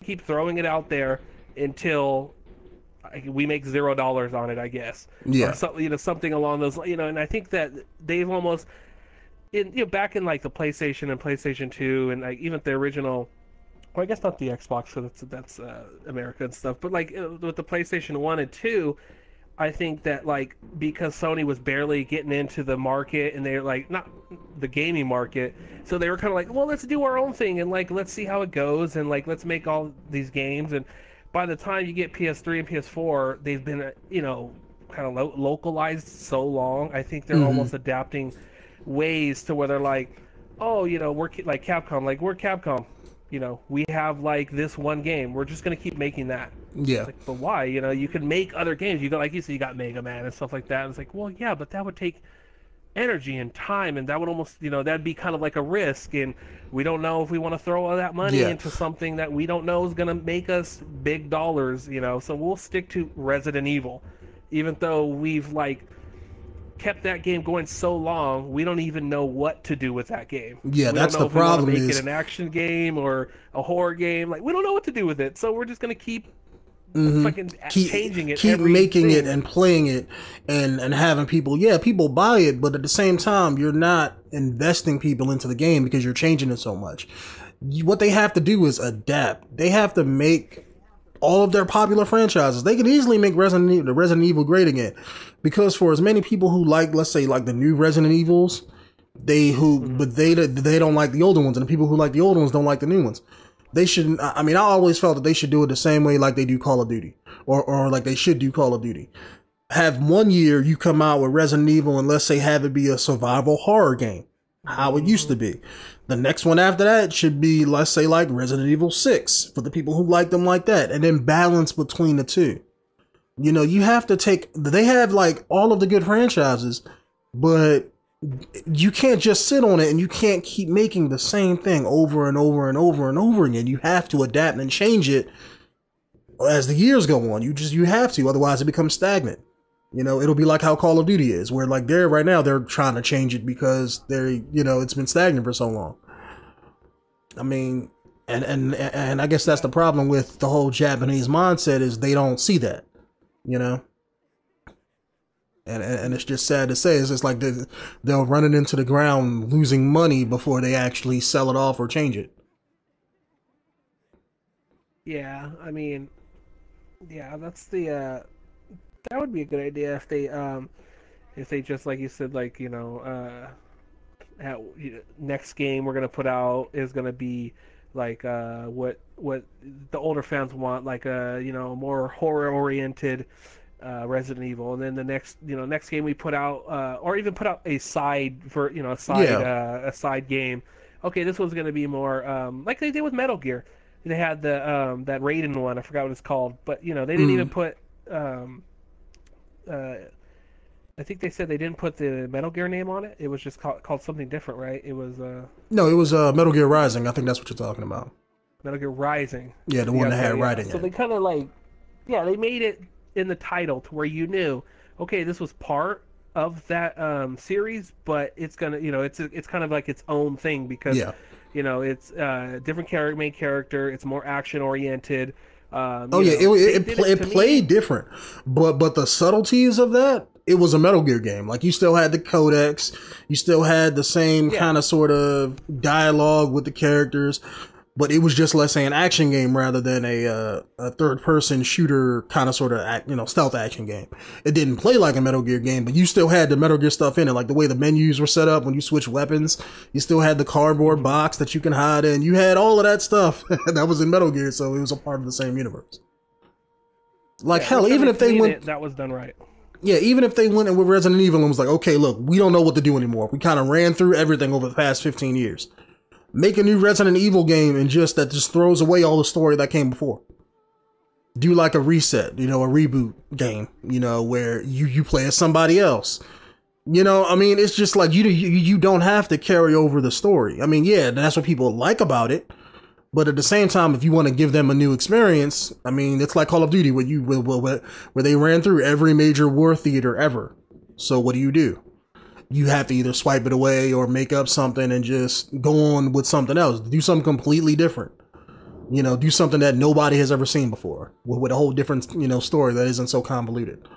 keep throwing it out there until we make $0 on it, I guess, or Yeah. something, something along those, and I think that they've almost, back in like the PlayStation and PlayStation 2, and like even the original. Well, I guess not the Xbox, so that's America and stuff. But like with the PlayStation 1 and 2, I think that like because Sony was barely getting into the market and they're like not the gaming market, so they were kind of like, well, let's do our own thing and like let's see how it goes and like let's make all these games. And by the time you get PS3 and PS4, they've been kind of localized so long. I think they're Hmm. almost adapting ways to where they're like, oh, we're like Capcom, like we're Capcom. We have like this one game. We're just gonna keep making that. Yeah. It's like, but why? You can make other games. You got, like you said, you got Mega Man and stuff like that. And it's like, well, yeah, but that would take energy and time, and that would almost, that'd be kind of like a risk. And we don't know if we want to throw all that money Yeah. into something that we don't know is gonna make us big dollars. So we'll stick to Resident Evil, even though we've like kept that game going so long, we don't even know what to do with that game. Yeah, We don't that's know the if we want to problem make it is an action game or a horror game. Like we don't know what to do with it, so we're just gonna keep hmm fucking changing it keep every making it thing. and playing it and having people, yeah, people buy it, but at the same time you're not investing people into the game because you're changing it so much. What they have to do is adapt. They have to make all of their popular franchises. They can easily make Resident Evil great again, because for as many people who like, let's say, like the new Resident Evils, but they don't like the older ones, and the people who like the older ones don't like the new ones. They shouldn't. I mean, I always felt that they should do it the same way like they do Call of Duty, or like they should do Call of Duty. Have one year you come out with Resident Evil, and let's say have it be a survival horror game, how it used to be. The next one after that should be, let's say, like Resident Evil 6 for the people who like them like that, and then balance between the two. You have to they have like all of the good franchises, but you can't just sit on it and you can't keep making the same thing over and over and over and over again. You have to adapt and change it as the years go on. You have to, otherwise it becomes stagnant. It'll be like how Call of Duty is, where like right now they're trying to change it because it's been stagnant for so long. I mean, and I guess that's the problem with the whole Japanese mindset, is they don't see that, and it's just sad to say. It's just like they'll run it into the ground losing money before they actually sell it off or change it. Yeah, I mean, yeah, that's the that would be a good idea if they just like you said, like next game we're gonna put out is gonna be like what the older fans want, like more horror oriented Resident Evil, and then the next game we put out, or even put out a side for Yeah. a side game. Okay, this one's gonna be more like they did with Metal Gear. They had the that Raiden one, I forgot what it's called, but they didn't even put uh, I think they said they didn't put the Metal Gear name on it. It was just called something different, right? It was No, it was Metal Gear Rising. I think that's what you're talking about. Metal Gear Rising. Yeah, the Yeah, one that okay, had yeah. writing So in they it. kind of like, yeah, they made it in the title to where you knew, okay, this was part of that series, but it's gonna, it's kind of like its own thing because, Yeah. it's different main character. It's more action oriented. Oh yeah, They it, did it to played me. different, but the subtleties of that, it was a Metal Gear game. Like you still had the codex, you still had the same Yeah, kind of sort of dialogue with the characters, but it was just, let's say, an action game rather than a third person shooter kind of sort of stealth action game. It didn't play like a Metal Gear game, but you still had the Metal Gear stuff in it, like the way the menus were set up when you switch weapons. You still had the cardboard box that you can hide in. You had all of that stuff that was in Metal Gear, so it was a part of the same universe. Like yeah. hell, Whichever even if they clean went, it, that was done right. yeah, even if they went in with Resident Evil and was like, okay, look, we don't know what to do anymore. We kind of ran through everything over the past 15 years. Make a new Resident Evil game and just throws away all the story that came before. Do like a reset, a reboot game, where you play as somebody else. I mean, it's just like you don't have to carry over the story. I mean, yeah, that's what people like about it. But at the same time, if you want to give them a new experience, I mean, it's like Call of Duty, where they ran through every major war theater ever. So what do? You have to either swipe it away or make up something and just go on with something else. Do something completely different. do something that nobody has ever seen before with a whole different, story that isn't so convoluted.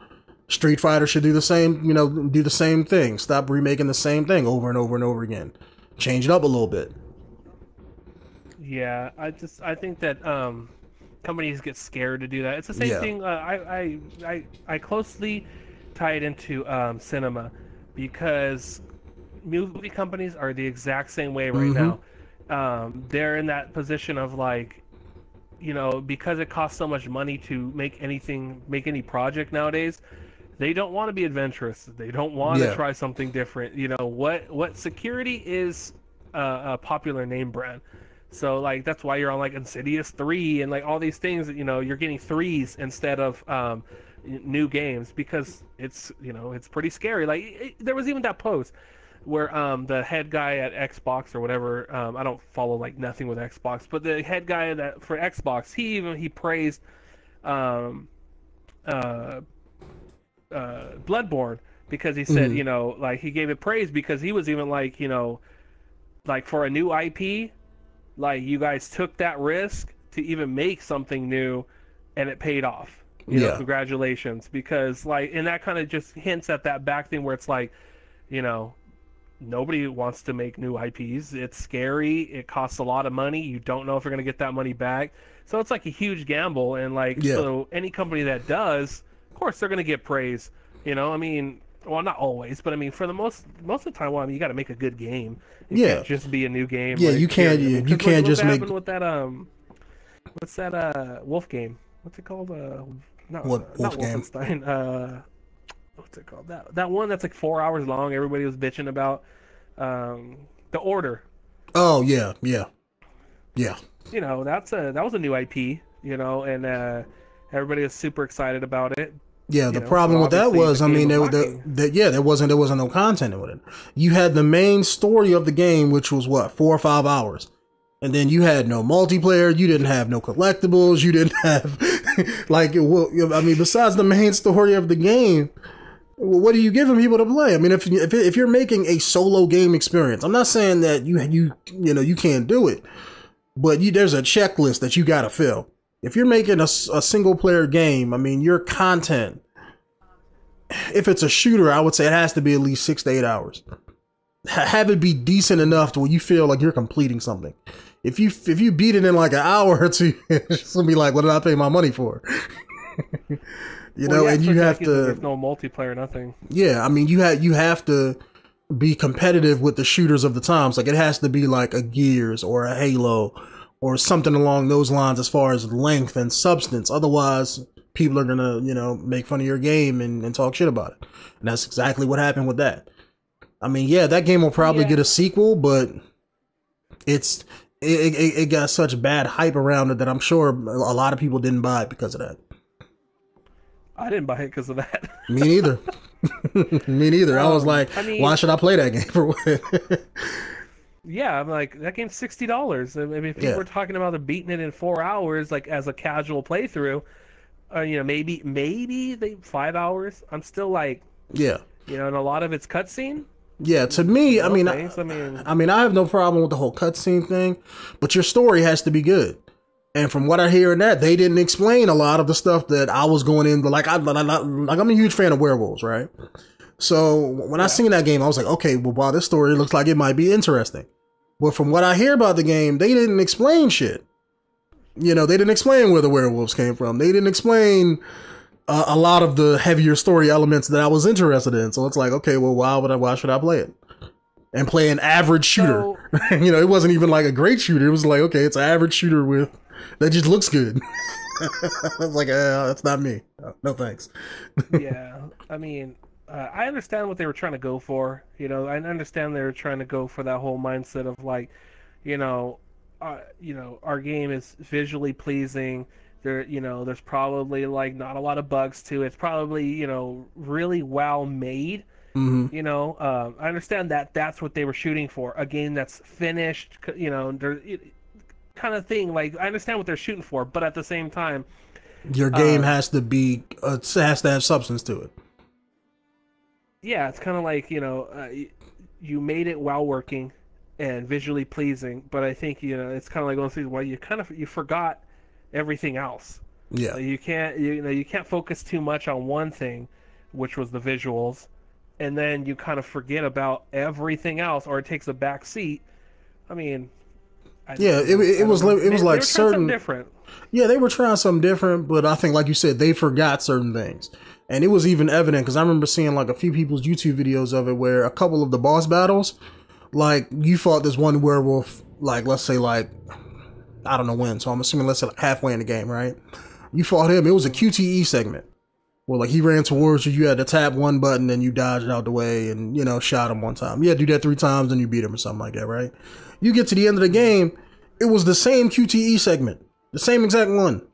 Street Fighter should do the same, do the same thing. Stop remaking the same thing over and over and over again. Change it up a little bit. Yeah, I think that companies get scared to do that. It's the same thing. I closely tie it into cinema, because movie companies are the exact same way right now. They're in that position of like, because it costs so much money to make any project nowadays, they don't want to be adventurous. They don't want to try something different. What security is a popular name brand. So like that's why you're on like Insidious 3 and like all these things. You're getting 3s instead of new games, because it's it's pretty scary. Like there was even that post where the head guy at Xbox or whatever, I don't follow like nothing with Xbox, but the head guy for Xbox, he praised Bloodborne, because he said like he gave it praise because he was even like like for a new IP, like you guys took that risk to even make something new, and it paid off. Congratulations, because like, and that kind of just hints at that back thing where it's like, nobody wants to make new IPs. It's scary. It costs a lot of money. You don't know if you're going to get that money back. So it's like a huge gamble. And like, so any company that does, of course, they're going to get praise. I mean, well, not always, but I mean, for the most of the time, well, I mean, you got to make a good game. It can't just be a new game. Yeah, like, you can't. You can't just make. With that what's that Wolf game? What's it called? Not game? Wolfenstein. What's it called? That one that's like 4 hours long. Everybody was bitching about. The Order. Oh yeah. That was a new IP. And everybody was super excited about it. Yeah, the problem with that was, I mean, there wasn't no content with it. You had the main story of the game, which was what, 4 or 5 hours, and then you had no multiplayer. You didn't have no collectibles. You didn't have I mean, besides the main story of the game, what are you giving people to play? I mean, if you're making a solo game experience, I'm not saying that you can't do it, but there's a checklist that you got to fill. If you're making a single player game, I mean, your content, if it's a shooter, I would say it has to be at least 6 to 8 hours. Have it be decent enough to where you feel like you're completing something. If you beat it in like an hour or two, it's gonna be like, what did I pay my money for? And you have to. There's no multiplayer, nothing. Yeah, I mean, you have to be competitive with the shooters of the times. Like it has to be like a Gears or a Halo or something along those lines as far as length and substance. Otherwise, people are gonna make fun of your game and talk shit about it. And that's exactly what happened with that. I mean, yeah, that game will probably get a sequel, but it got such bad hype around it that I'm sure a lot of people didn't buy it because of that. I didn't buy it because of that. Me neither. Me neither. I was like, why should I play that game for what? Yeah, I'm like, that game's $60. I mean, if people were talking about beating it in 4 hours, like as a casual playthrough, maybe 5 hours. I'm still like, and a lot of it's cutscene. Yeah, to me, I mean, I have no problem with the whole cutscene thing, but your story has to be good. And from what I hear in that, they didn't explain a lot of the stuff that I was going into. Like I'm a huge fan of werewolves, right? So when I seen that game, I was like, okay, well, wow, this story looks like it might be interesting. But from what I hear about the game, they didn't explain shit. They didn't explain where the werewolves came from. They didn't explain a lot of the heavier story elements that I was interested in. So it's like, okay, well, why should I play it? And play an average shooter. So, it wasn't even like a great shooter. It was like, okay, it's an average shooter that just looks good. I was like, that's not me. No thanks. Yeah, I mean, I understand what they were trying to go for. I understand they were trying to go for that whole mindset of like, our game is visually pleasing. There's probably like not a lot of bugs to it. It's probably really well made. I understand that that's what they were shooting for. A game that's finished. Kind of thing. Like I understand what they're shooting for, but at the same time, your game has to have substance to it. Yeah, it's kind of like you made it while working, and visually pleasing, but I think it's kind of like one of those things where you forgot everything else. Yeah. You can't focus too much on one thing, which was the visuals, and then you kind of forget about everything else, or it takes a back seat. I mean, yeah, it was like they were trying certain something different. Yeah, they were trying something different, but I think, like you said, they forgot certain things. And it was even evident because I remember seeing like a few people's YouTube videos of it where a couple of the boss battles, like you fought this one werewolf, like let's say like, I don't know when, so I'm assuming let's say like halfway in the game, right? You fought him, it was a QTE segment where like he ran towards you, you had to tap one button and you dodged out the way and, you know, shot him one time. You had to do that 3 times and you beat him or something like that, right? You get to the end of the game, it was the same QTE segment. The same exact one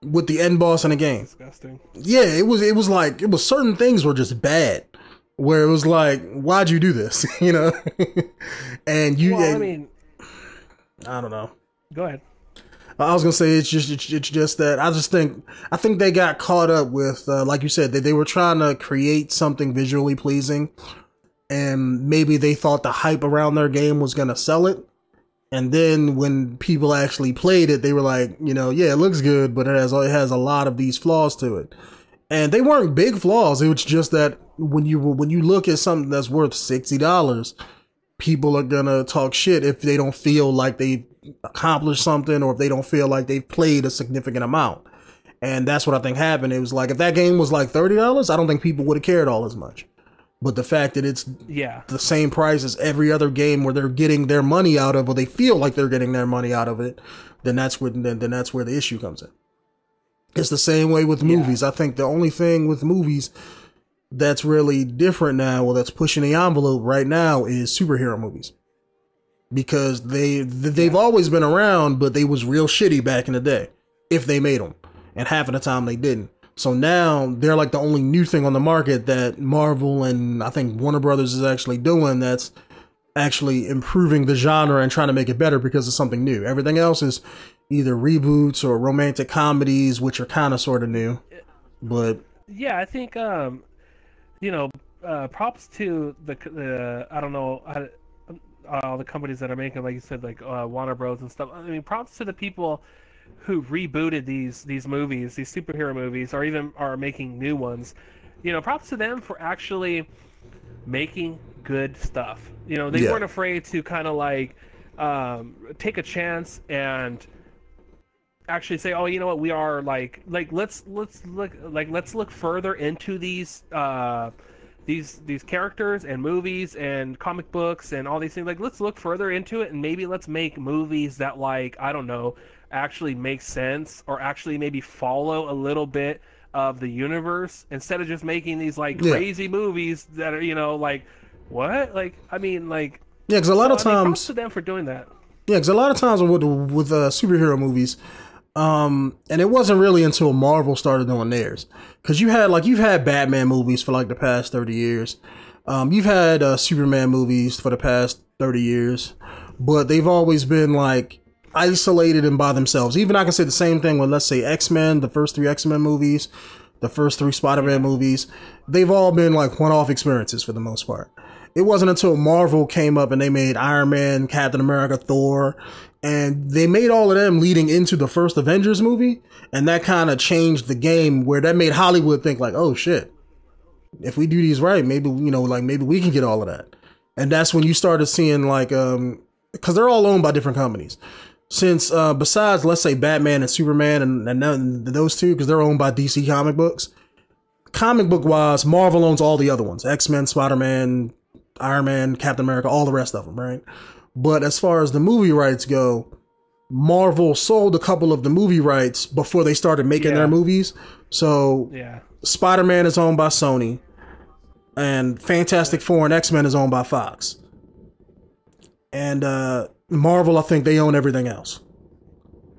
with the end boss in the game. Disgusting. Yeah, it was like certain things were just bad, where it was like, why'd you do this? You know, and you. Well, I mean, I don't know. Go ahead. I was gonna say it's just that I think they got caught up with like you said that they were trying to create something visually pleasing, and maybe they thought the hype around their game was gonna sell it. And then when people actually played it, they were like, you know, yeah, it looks good, but it has a lot of these flaws to it. And they weren't big flaws. It was just that when you look at something that's worth $60, people are gonna talk shit if they don't feel like they've accomplished something, or if they don't feel like they've played a significant amount. And that's what I think happened. It was like if that game was like $30, I don't think people would have cared all as much. But the fact that it's the same price as every other game where they're getting their money out of, or they feel like they're getting their money out of it, then that's where the issue comes in. It's the same way with movies. I think the only thing with movies that's really different now, well, that's pushing the envelope right now, is superhero movies, because they've always been around, but they was real shitty back in the day if they made them, and half of the time they didn't. So now they're like the only new thing on the market that Marvel and I think Warner Brothers is actually doing, that's actually improving the genre and trying to make it better because of something new. Everything else is either reboots or romantic comedies, which are kind of sort of new. But yeah, I think props to the I don't know all the companies that are making, like you said, like Warner Bros. And stuff. I mean, props to the people who rebooted these movies, these superhero movies, or even are making new ones. You know, props to them for actually making good stuff. You know, they weren't afraid to kind of like take a chance and actually say, oh, you know what, we are like let's look further into these characters and movies and comic books and all these things. Like, let's look further into it and maybe let's make movies that, like, I don't know, actually make sense, or actually maybe follow a little bit of the universe, instead of just making these like crazy movies that are, you know, like, what? Like, I mean, like, yeah, because a lot of times, props to them for doing that. Yeah, because a lot of times with superhero movies, and it wasn't really until Marvel started doing theirs, because you've had Batman movies for like the past 30 years, you've had Superman movies for the past 30 years, but they've always been like isolated and by themselves. Even I can say the same thing with, let's say, X-Men, the first 3 X-Men movies, the first 3 Spider-Man movies. They've all been like one-off experiences for the most part. It wasn't until Marvel came up and they made Iron Man, Captain America, Thor, and they made all of them leading into the first Avengers movie, and that kind of changed the game, where that made Hollywood think like, oh shit, if we do these right, maybe, you know, like maybe we can get all of that. And that's when you started seeing like, because they're all owned by different companies. Since besides, let's say, Batman and Superman and those two, because they're owned by DC comic books, comic book wise, Marvel owns all the other ones: X-Men, Spider-Man, Iron Man, Captain America, all the rest of them, right? But as far as the movie rights go, Marvel sold a couple of the movie rights before they started making their movies. So Spider-Man is owned by Sony, and Fantastic Four and X-Men is owned by Fox. And Marvel, I think they own everything else.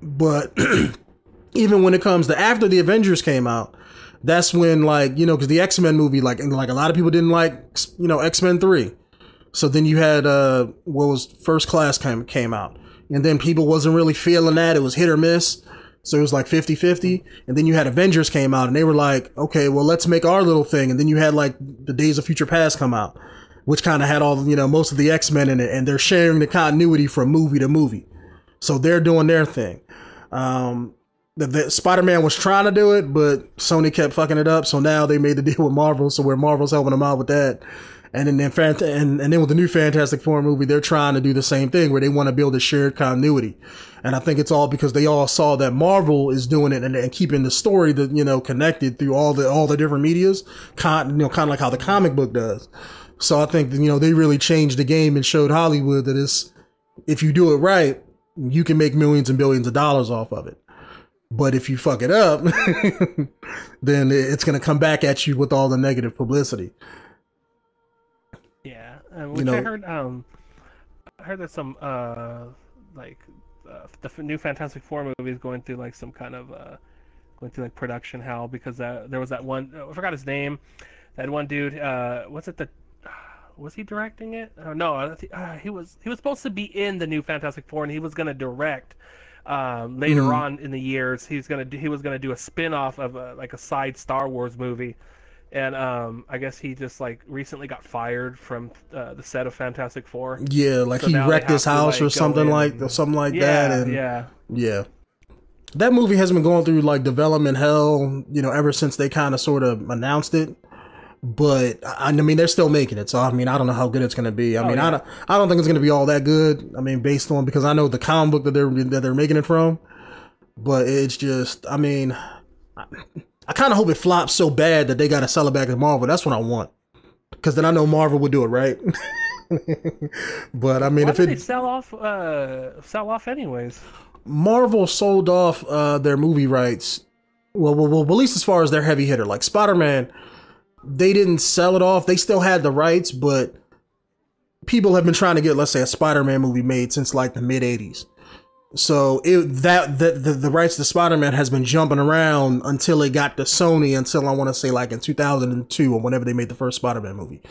But even when it comes to after the Avengers came out, that's when, like, you know, because the X-Men movie, like a lot of people didn't like, you know, X-Men 3. So then you had what was First Class came out, and then people wasn't really feeling that. It was hit or miss. So it was like 50-50. And then you had Avengers came out, and they were like, okay, well, let's make our little thing. And then you had like the Days of Future Past come out. which kind of had all, you know, most of the X-Men in it, and they're sharing the continuity from movie to movie. So they're doing their thing. The Spider-Man was trying to do it, but Sony kept fucking it up. So now they made the deal with Marvel, so where Marvel's helping them out with that. And then and then with the new Fantastic Four movie, they're trying to do the same thing where they want to build a shared continuity. And I think it's all because they all saw that Marvel is doing it and keeping the story that, you know, connected through all the different medias, you know, kind of like how the comic book does. So I think, you know, they really changed the game and showed Hollywood that if you do it right, you can make millions and billions of dollars off of it. But if you fuck it up, then it's going to come back at you with all the negative publicity. Yeah, which, you know, I heard that some the new Fantastic Four movies going through like some kind of going through like production hell because there was that one, I forgot his name, that one dude, was he directing it? Oh, no, he was supposed to be in the new Fantastic Four, and he was going to direct later on in the years. He was going to do a spin-off of like a side Star Wars movie, and I guess he just like recently got fired from the set of Fantastic Four. Yeah, like so he wrecked his house or something like that. And yeah. That movie has been going through like development hell, you know, ever since they kind of sort of announced it. But I mean, they're still making it, so I mean, I don't know how good it's going to be. I mean, I don't think it's going to be all that good. I mean, based on, because I know the comic book that they're making it from, but it's just, I mean, I kind of hope it flops so bad that they got to sell it back to Marvel. That's what I want, because then I know Marvel would do it right. But I mean, why if they sell off anyways? Marvel sold off their movie rights. Well, at least as far as their heavy hitter, like Spider-Man. They didn't sell it off. They still had the rights, but people have been trying to get, let's say, a Spider-Man movie made since like the mid 80s. So the rights to Spider-Man has been jumping around until it got to Sony, until I want to say like in 2002 or whenever they made the first Spider-Man movie.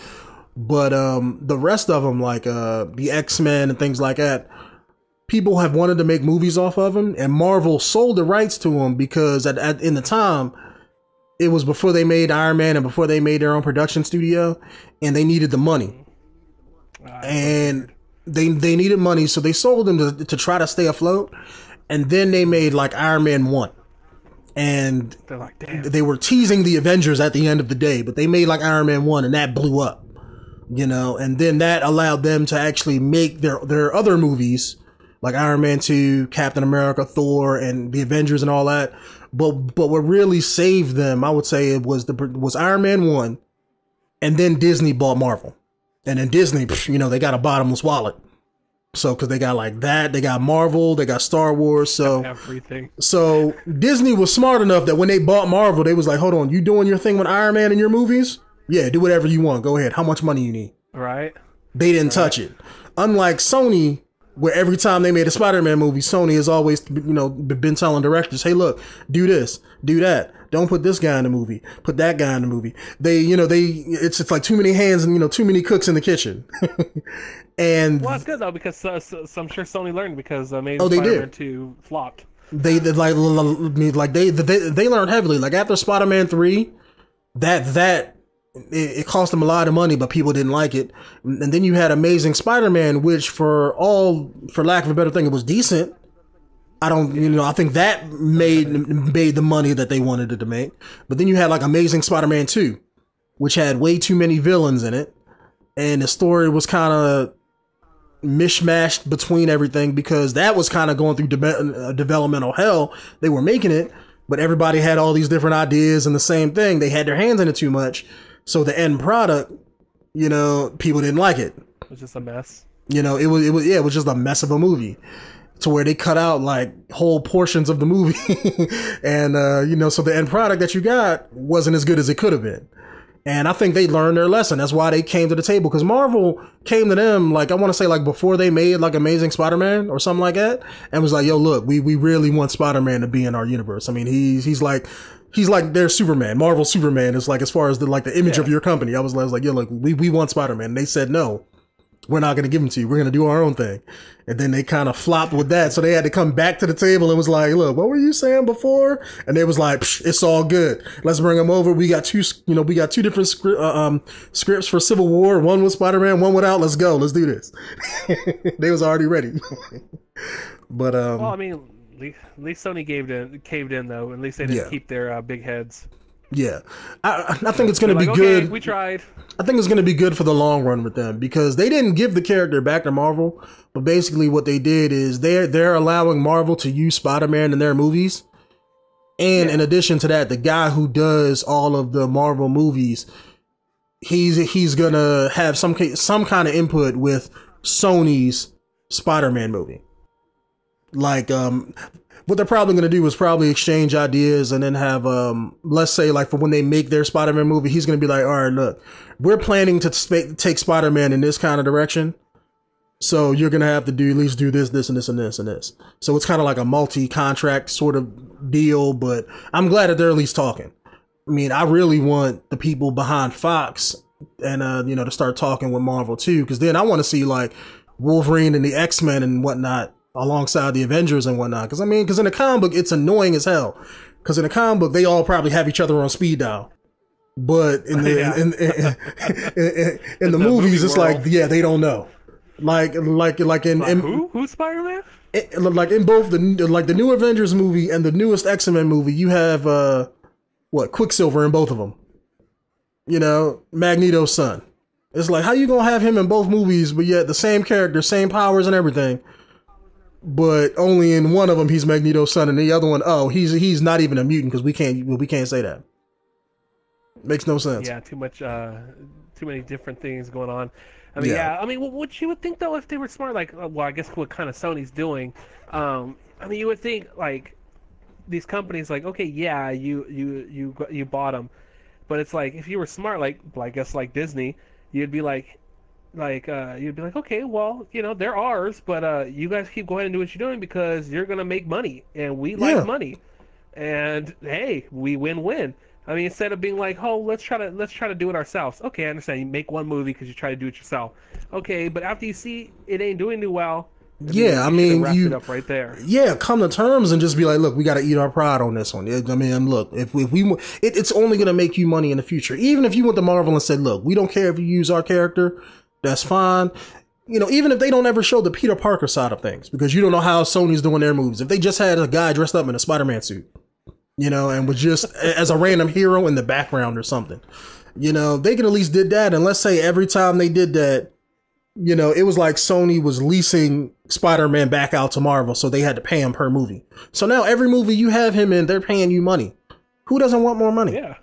But the rest of them, like the X-Men and things like that, people have wanted to make movies off of them, and Marvel sold the rights to them because in the time, it was before they made Iron Man and before they made their own production studio, and they needed the money. And they needed money, so they sold them to try to stay afloat. And then they made like Iron Man 1. And they're like, damn. They were teasing the Avengers at the end of the day, but they made like Iron Man 1 and that blew up. You know, and then that allowed them to actually make their other movies like Iron Man 2, Captain America, Thor, and the Avengers and all that. But what really saved them, I would say, it was Iron Man 1, and then Disney bought Marvel. And then Disney, you know, they got a bottomless wallet. So, because they got like that, they got Marvel, they got Star Wars, so everything. So Disney was smart enough that when they bought Marvel, they was like, hold on, you doing your thing with Iron Man in your movies? Yeah, do whatever you want. Go ahead. How much money you need? Right. They didn't touch it. Unlike Sony, where every time they made a Spider-Man movie, Sony has always, you know, been telling directors, hey, look, do this, do that. Don't put this guy in the movie. Put that guy in the movie. It's like too many hands and, you know, too many cooks in the kitchen. And well, it's good though, because so I'm sure Sony learned, because Amazing Spider-Man 2 flopped. They learned heavily. Like after Spider-Man 3, it cost them a lot of money, but people didn't like it. And then you had Amazing Spider-Man, which for lack of a better thing, it was decent. I think that made the money that they wanted it to make. But then you had like Amazing Spider-Man 2, which had way too many villains in it. And the story was kind of mishmashed between everything, because that was kind of going through developmental hell. They were making it, but everybody had all these different ideas and the same thing. They had their hands in it too much. So the end product, you know, people didn't like it. It was just a mess. You know, it was just a mess of a movie, to where they cut out like whole portions of the movie. And, you know, so the end product that you got wasn't as good as it could have been. And I think they learned their lesson. That's why they came to the table, because Marvel came to them, like, I want to say like before they made like Amazing Spider-Man or something like that, and was like, yo, look, we really want Spider-Man to be in our universe. I mean, he's like their Superman. Marvel Superman is like, as far as the image of your company. I was like, yo, look, we want Spider-Man. And they said no. we're not going to give them to you. We're going to do our own thing. And then they kind of flopped with that. So they had to come back to the table and was like, look, what were you saying before? And they was like, it's all good. Let's bring them over. We got two different scripts for Civil War. One with Spider-Man, one without. Let's go. Let's do this. They was already ready. But, well, I mean, at least Sony caved in though. At least they didn't keep their big heads. Yeah, I think it's going to be good. Okay, we tried. I think it's going to be good for the long run with them because they didn't give the character back to Marvel, but basically what they did is they're allowing Marvel to use Spider-Man in their movies, and in addition to that, the guy who does all of the Marvel movies, he's gonna have some kind of input with Sony's Spider-Man movie, like what they're probably going to do is probably exchange ideas and then have, let's say, like, for when they make their Spider-Man movie, he's going to be like, all right, look, we're planning to take Spider-Man in this kind of direction. So you're going to have to at least do this, this, and this, and this, and this. So it's kind of like a multi-contract sort of deal, but I'm glad that they're at least talking. I mean, I really want the people behind Fox and, to start talking with Marvel too, because then I want to see, like, Wolverine and the X-Men and whatnot alongside the Avengers and whatnot. Because in the comic book, it's annoying as hell. Because in the comic book, they all probably have each other on speed dial. But in the in the movies, it's like, they don't know. Like in who's Spider-Man? Like in both the new Avengers movie and the newest X-Men movie, you have Quicksilver in both of them. Magneto's son. It's like, how you gonna have him in both movies, but yet the same character, same powers and everything? But only in one of them he's Magneto's son, and the other one, he's not even a mutant because we can't say that. Makes no sense. Yeah, too many different things going on. I mean, what you would think though if they were smart, like, I guess what kind of Sony's doing. I mean, you would think like these companies, like, okay, yeah, you bought them, but it's like if you were smart, like I guess like Disney, you'd be like. You'd be like, okay, well, they're ours, but you guys keep going and do what you're doing because you're gonna make money, and we like money, and hey, we win-win. I mean, instead of being like, oh, let's try to do it ourselves. Okay, I understand. You make one movie because you try to do it yourself. Okay, but after you see it ain't doing too well, you wrap it up right there. Yeah, come to terms and just be like, look, we got to eat our pride on this one. I mean, look, if we it's only gonna make you money in the future. Even if you went to Marvel and said, look, we don't care if you use our character. That's fine. Even if they don't ever show the Peter Parker side of things, because you don't know how Sony's doing their movies. If they just had a guy dressed up in a Spider-Man suit, and was just as a random hero in the background or something, they could at least did that. And let's say every time they did that, it was like Sony was leasing Spider-Man back out to Marvel, so they had to pay him per movie. So now every movie you have him in, they're paying you money. Who doesn't want more money? Yeah.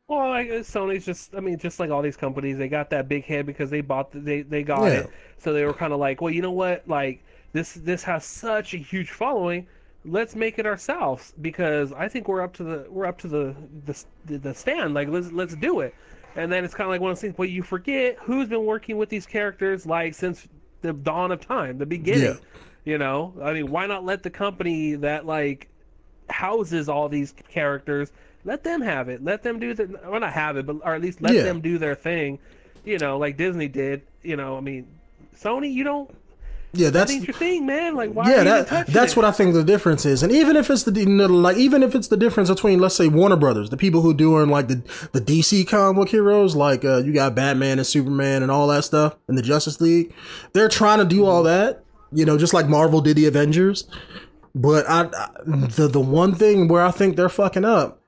Well, Sony's just like all these companies, they got that big head because they got it. So they were kind of like, well, you know what? Like this has such a huge following. Let's make it ourselves because I think we're up to the stand. Like let's do it. And then it's kind of like one of those things. Well, you forget who's been working with these characters like since the dawn of time, the beginning. I mean, why not let the company that like houses all these characters? Let them have it. Let them do not have it, but or at least let them do their thing. Like Disney did. I mean, Sony, you don't. Yeah, that's your thing, man. Like, why? Yeah, that's what I think the difference is. And even if it's even if it's the difference between, let's say, Warner Brothers, the people who doing like the DC comic book heroes, like you got Batman and Superman and all that stuff, and the Justice League, they're trying to do all that. Just like Marvel did the Avengers. But the one thing where I think they're fucking up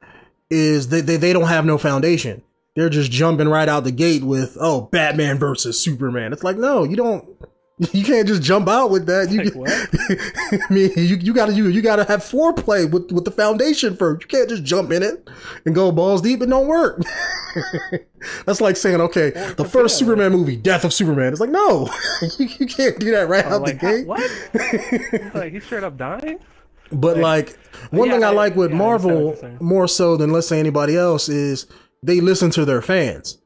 is they don't have no foundation. They're just jumping right out the gate with, Batman versus Superman. It's like, no, you can't just jump out with that. I mean, you gotta have foreplay with the foundation first. You can't just jump in it and go balls deep. It don't work. That's like saying, okay, the first Superman movie, Death of Superman. It's like, no, you can't do that right out the gate. What? Like he's straight up dying. But one thing I like with Marvel more so than let's say anybody else is they listen to their fans.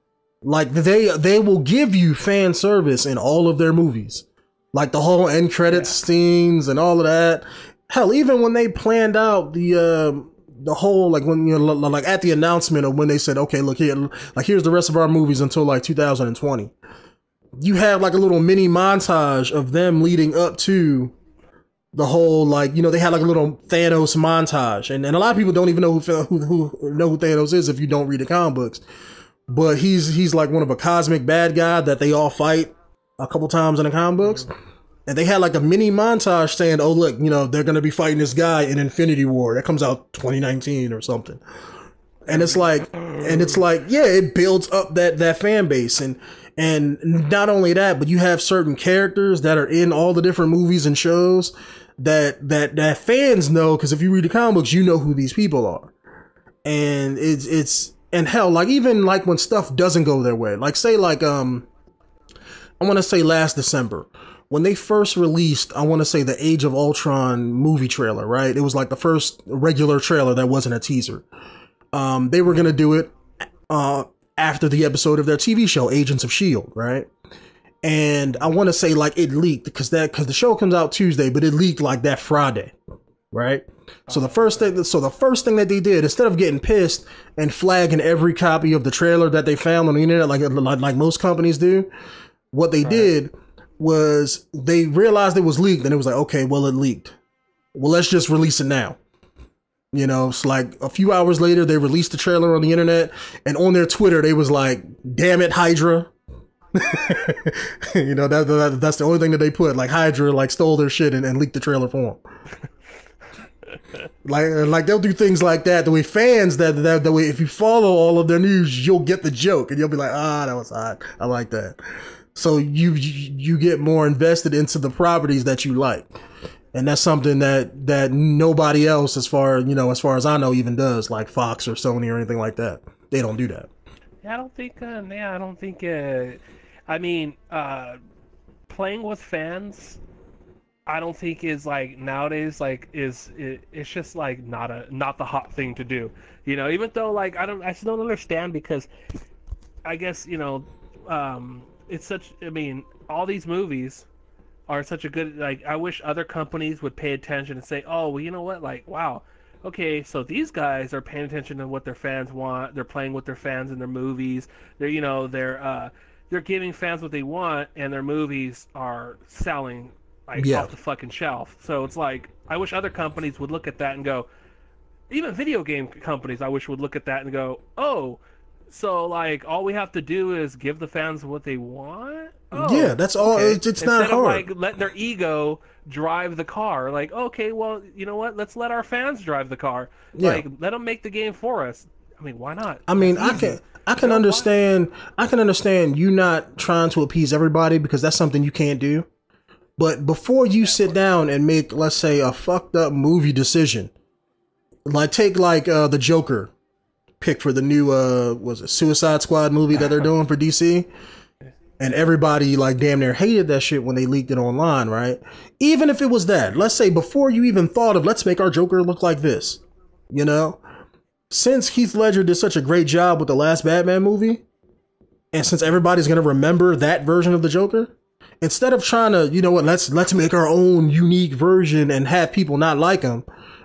Like they will give you fan service in all of their movies, like the whole end credits scenes and all of that. Hell, even when they planned out the whole like when like at the announcement of when they said, okay, look here, like here's the rest of our movies until like 2020. you have like a little mini montage of them leading up to the whole, like, you know, they had like a little Thanos montage, and a lot of people don't even know who Thanos is if you don't read the comic books. But he's like one of a cosmic bad guy that they all fight a couple times in the comic books. And they had like a mini montage saying, oh, look, you know, they're going to be fighting this guy in Infinity War. That comes out 2019 or something. And it's like, yeah, it builds up that fan base. And not only that, but you have certain characters that are in all the different movies and shows that fans know. Cause if you read the comic books, you know who these people are. And and hell, like even like when stuff doesn't go their way, like say like, I want to say last December, when they first released, I want to say the Age of Ultron movie trailer, right? It was like the first regular trailer that wasn't a teaser. They were going to do it after the episode of their TV show, Agents of S.H.I.E.L.D., right? And I want to say like it leaked because the show comes out Tuesday, but it leaked like that Friday, right? So the first thing that they did, instead of getting pissed and flagging every copy of the trailer that they found on the internet, like most companies do, what they did was they realized it was leaked, and it was like, okay, well, it leaked. Well, let's just release it now. You know, it's like a few hours later, they released the trailer on the internet, and on their Twitter, they was like, damn it, Hydra. You know, that's the only thing that they put. Like Hydra like stole their shit and leaked the trailer for them. like they'll do things like that. The way fans that way, if you follow all of their news, you'll get the joke, and you'll be like, that was hot. I like that. So you get more invested into the properties that you like. And that's something that nobody else, as far as I know, even does, like Fox or Sony or anything like that. They don't do that. Yeah, I don't think, I mean, playing with fans, I don't think is like nowadays, like it's just like not the hot thing to do. You know, even though like I still don't understand, because I guess, you know, it's such, I mean, all these movies are such a good, like, I wish other companies would pay attention and say, oh, well, you know what, like, wow, okay, so these guys are paying attention to what their fans want, they're playing with their fans in their movies, they're, you know, they're giving fans what they want, and their movies are selling, like, off the fucking shelf. So it's like, I wish other companies would look at that and go, even video game companies, I wish would look at that and go, oh, so, like, all we have to do is give the fans what they want? Oh, yeah, that's all. Okay. It's not hard. Instead of, like, letting their ego drive the car. Like, okay, well, you know what? Let's let our fans drive the car. Yeah. Like, let them make the game for us. I mean, why not? I mean, I can understand. I can understand you not trying to appease everybody, because that's something you can't do. But before you sit down and make, let's say, a fucked up movie decision, like take like the Joker pick for the new Suicide Squad movie that they're doing for DC, and everybody like damn near hated that shit when they leaked it online, right? Even if it was that, let's say before you even thought of, let's make our Joker look like this, you know, since Heath Ledger did such a great job with the last Batman movie, and since everybody's gonna remember that version of the Joker, instead of trying to, you know what, let's make our own unique version and have people not like him,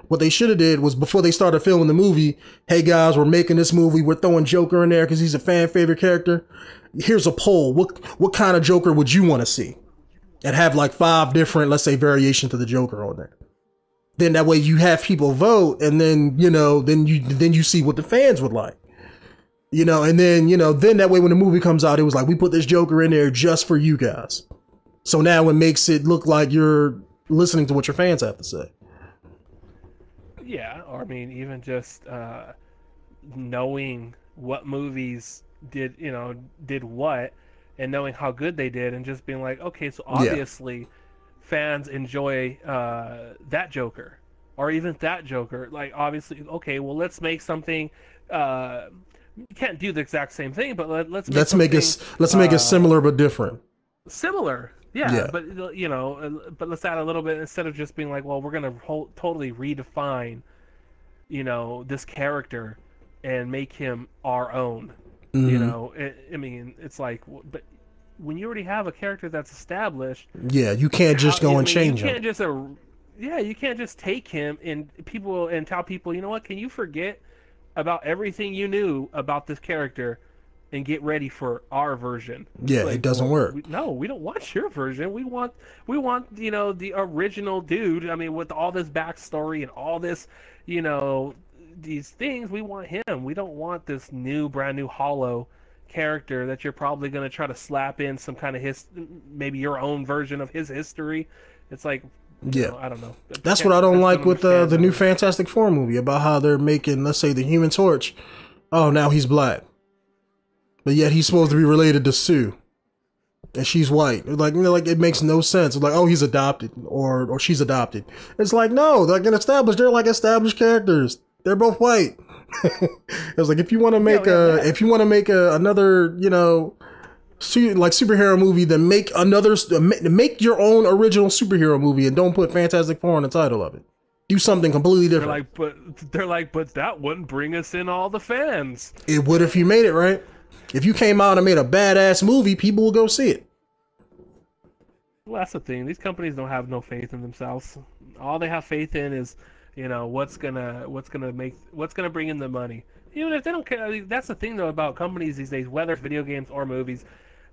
what they should have did was, before they started filming the movie, hey guys, we're making this movie, we're throwing Joker in there because he's a fan favorite character. Here's a poll. What kind of Joker would you want to see? And have like 5 different, let's say, variations of the Joker on there. Then that way you have people vote, and then, you know, then you see what the fans would like. You know, and then, you know, then that way when the movie comes out, it was like, we put this Joker in there just for you guys. So now it makes it look like you're listening to what your fans have to say. Yeah, or I mean, even just knowing what movies did what, and knowing how good they did, and just being like, okay, so obviously fans enjoy that Joker, or even that Joker. Like, obviously, okay, well, let's make something. You can't do the exact same thing, but let's make it similar but different. Similar. Yeah, but you know, but let's add a little bit, instead of just being like, well, we're gonna totally redefine, you know, this character and make him our own. Mm-hmm. You know, I mean, it's like, but when you already have a character that's established, you can't just go and change him. You can't just take him and tell people, you know what? Can you forget about everything you knew about this character and get ready for our version. It's Yeah, it like, doesn't well, work. no, we don't want your version. We want the original dude. I mean, with all this backstory and all this, you know, these things. We want him. We don't want this brand new hollow character that you're probably going to try to slap in some kind of maybe your own version of his history. It's like, Yeah. I don't know. That's what I don't like with the new fan. Fantastic Four movie, about how they're making, let's say, the Human Torch. Oh, now he's black, but yet he's supposed to be related to Sue, and she's white. Like, like it makes no sense. It's like, oh, he's adopted, or she's adopted. It's like, no, they're they're like established characters. They're both white. It's like, if you want to make another, like superhero movie, then make your own original superhero movie and don't put Fantastic Four in the title of it. Do something completely different. They're like, but that wouldn't bring us in all the fans. It would if you made it right. If you came out and made a badass movie, people will go see it. Well, that's the thing. These companies don't have no faith in themselves. All they have faith in is, what's gonna bring in the money. Even if they don't care. I mean, that's the thing though about companies these days, whether it's video games or movies.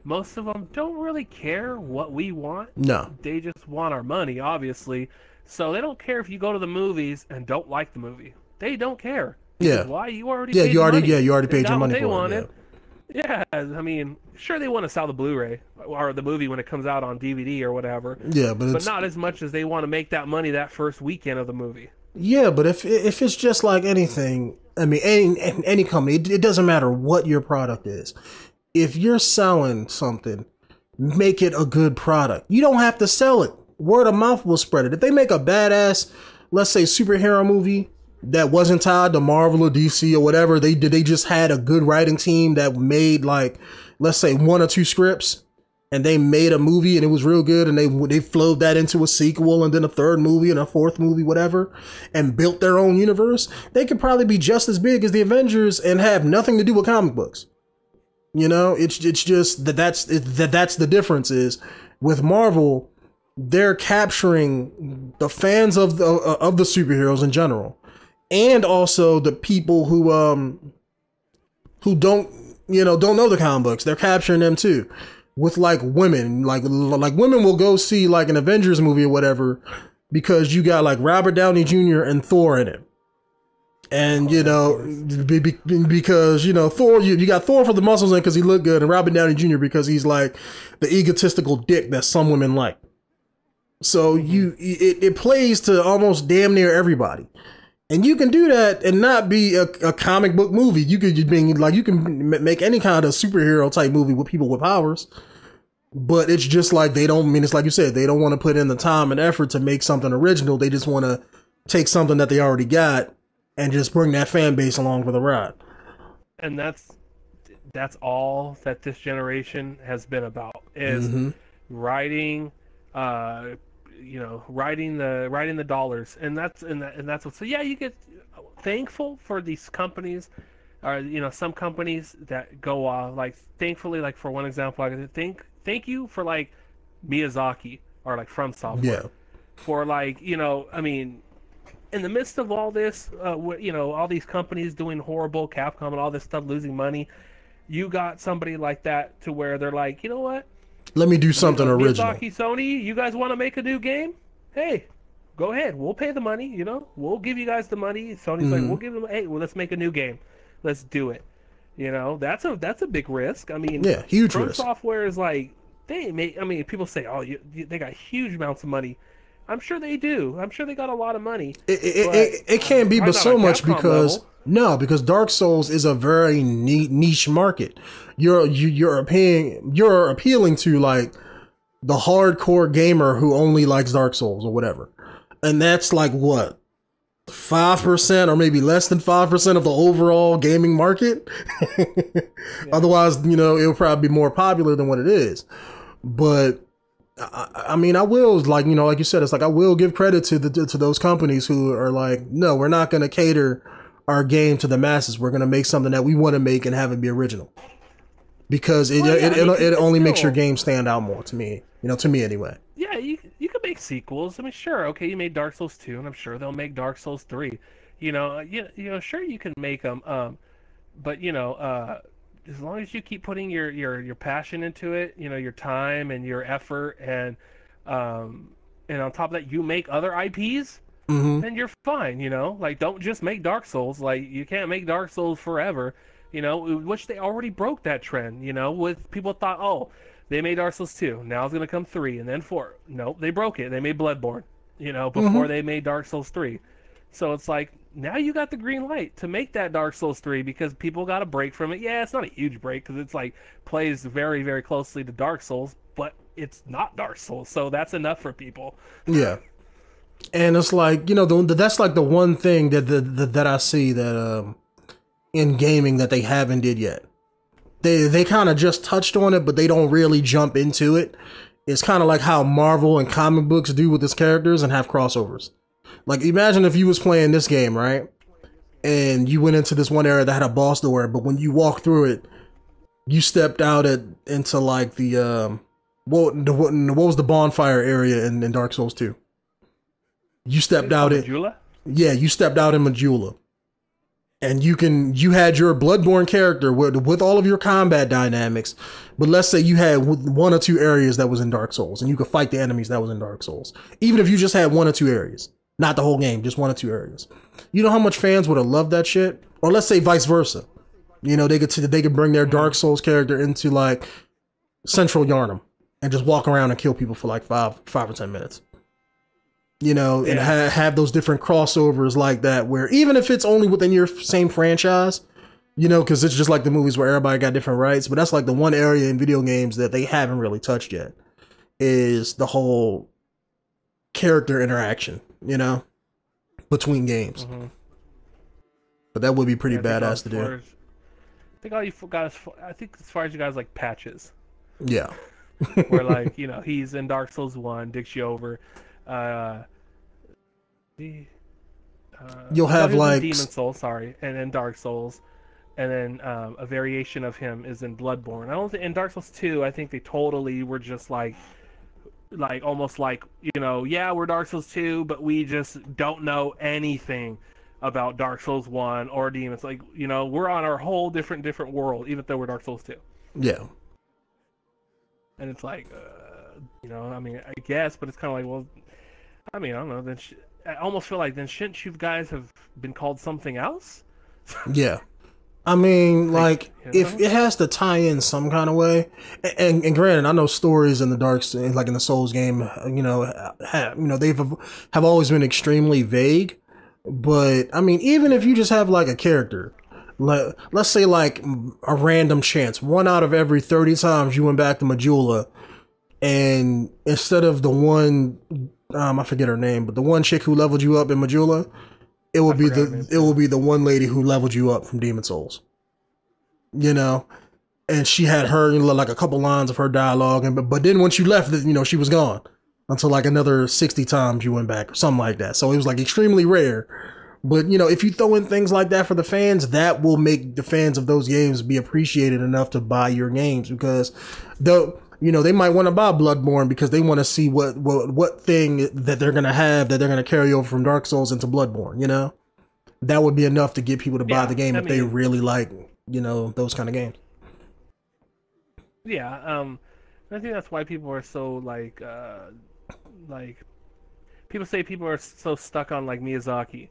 Most of them don't really care what we want. No. They just want our money, obviously. So they don't care if you go to the movies and don't like the movie. They don't care. Yeah. Why? You already paid you already paid your money they for wanted. it. Yeah, I mean, sure they want to sell the Blu-ray or the movie when it comes out on DVD or whatever. Yeah, but not as much as they want to make that money that first weekend of the movie. Yeah, but if it's just like anything, I mean, any company, it doesn't matter what your product is. If you're selling something, make it a good product. You don't have to sell it. Word of mouth will spread it. If they make a badass, let's say, superhero movie that wasn't tied to Marvel or DC or whatever, they just had a good writing team that made, like, let's say 1 or 2 scripts, and they made a movie and it was real good, and they flowed that into a sequel and then a 3rd movie and a 4th movie, whatever, and built their own universe, they could probably be just as big as the Avengers and have nothing to do with comic books. It's just that's the difference is with Marvel, they're capturing the fans of the superheroes in general, and also the people who don't know the comic books. They're capturing them too. With like women, like women will go see like an Avengers movie or whatever because you got like Robert Downey Jr. and Thor in it. And because Thor, you got Thor for the muscles in because he looked good, and Robert Downey Jr. because he's like the egotistical dick that some women like. So it plays to almost damn near everybody, and you can do that and not be a comic book movie. You can make any kind of superhero type movie with people with powers, but it's just like it's like you said, they don't want to put in the time and effort to make something original. They just want to take something that they already got and just bring that fan base along for the ride. And that's all that this generation has been about is writing, writing the dollars, and that's what. So yeah, you get thankful for these companies, or some companies that go off. Like thankfully, like for one example, I thank you for like Miyazaki or like From Software, for like I mean. In the midst of all this, all these companies doing horrible, Capcom and all this stuff, losing money, you got somebody like that to where they're like, you know what? Let me do something original. Miyazaki, Sony, you guys want to make a new game? Hey, go ahead. We'll pay the money. We'll give you guys the money. Sony's like, we'll give them. Hey, well, let's make a new game. Let's do it. That's a big risk. I mean, yeah, huge From risk. Software is like people say, oh, they got huge amounts of money. I'm sure they do. I'm sure they got a lot of money. It can't be, but so much because because Dark Souls is a very niche market. You're appealing to like the hardcore gamer who only likes Dark Souls or whatever, and that's like what 5% or maybe less than 5% of the overall gaming market. Otherwise, it'll probably be more popular than what it is. But I mean, I will, like you said, it's like I will give credit to those companies who are like, no, we're not going to cater our game to the masses. We're going to make something that we want to make and have it be original, because it only makes your game stand out more to me. To me anyway. Yeah, you can make sequels. I mean, sure, okay, you made Dark Souls 2, and I'm sure they'll make Dark Souls 3. Sure you can make them. But as long as you keep putting your passion into it, you know, your time and your effort, um, and on top of that, you make other IPs, Hmm. then you're fine, you know? Like, don't just make Dark Souls. Like, you can't make Dark Souls forever, you know? Which they already broke that trend, you know? With people thought, oh, they made Dark Souls 2, now it's gonna come 3, and then 4. Nope, they broke it. They made Bloodborne, you know, before Hmm. they made Dark Souls 3. So it's like, now you got the green light to make that Dark Souls 3 because people got a break from it. Yeah, it's not a huge break because it's like plays very, very closely to Dark Souls, but it's not Dark Souls, so that's enough for people. Yeah. And it's like, you know, that's like the one thing that I see that in gaming that they haven't did yet. They kind of just touched on it, but they don't really jump into it. It's kind of like how Marvel and comic books do with its characters and have crossovers. Like, imagine if you was playing this game, right? And you went into this one area that had a boss door, but when you walked through it, you stepped out into like what was the bonfire area in Dark Souls 2? You stepped out in, Majula? yeah, you stepped out in Majula. And you had your Bloodborne character with all of your combat dynamics, but let's say you had one or two areas that was in Dark Souls, and you could fight the enemies that was in Dark Souls. Even if you just had one or two areas, not the whole game, just one or two areas. You know how much fans would have loved that shit? Or let's say vice versa. You know, they could bring their Dark Souls character into like Central Yarnum and just walk around and kill people for like 5 or 10 minutes. You know, and have those different crossovers like that, where even if it's only within your same franchise, you know, because it's just like the movies where everybody got different rights, but that's like the one area in video games that they haven't really touched yet, is the whole character interaction, you know, between games. Mm-hmm. But that would be pretty badass to do. I think all you guys, I think as far as you guys like patches, Yeah. where like, you know, he's in Dark Souls 1, dicks you over. You'll have like Demon Souls, sorry, and then Dark Souls, and then a variation of him is in Bloodborne. I don't think in Dark Souls 2, I think they totally were just like almost like, you know, yeah, we're Dark Souls 2, but we just don't know anything about Dark Souls 1 or Demons. Like, you know, we're on our whole different world, even though we're Dark Souls 2. yeah. And it's like, you know, I mean, I guess, but it's kind of like, well, I mean, I don't know. Then I almost feel like then shouldn't you guys have been called something else? Yeah. I mean, like, you know? if it has to tie in some kind of way, and granted, I know stories in the like in the Souls game, you know, have always been extremely vague. But I mean, even if you just have like a character, let's say like a random chance, 1 out of every 30 times you went back to Majula, and instead of the one, I forget her name, but the one chick who leveled you up in Majula, it will be the one lady who leveled you up from Demon Souls. You know, and she had her, you know, like a couple lines of her dialogue, and but then once you left, you know, she was gone until like another 60 times you went back or something like that. So it was like extremely rare. But you know, if you throw in things like that for the fans, that will make the fans of those games be appreciated enough to buy your games, because though, you know, they might want to buy Bloodborne because they want to see what thing that they're going to have that they're going to carry over from Dark Souls into Bloodborne, you know? That would be enough to get people to buy the game if they really like, you know, those kind of games. Yeah, I think that's why people are so like people say people are so stuck on like Miyazaki,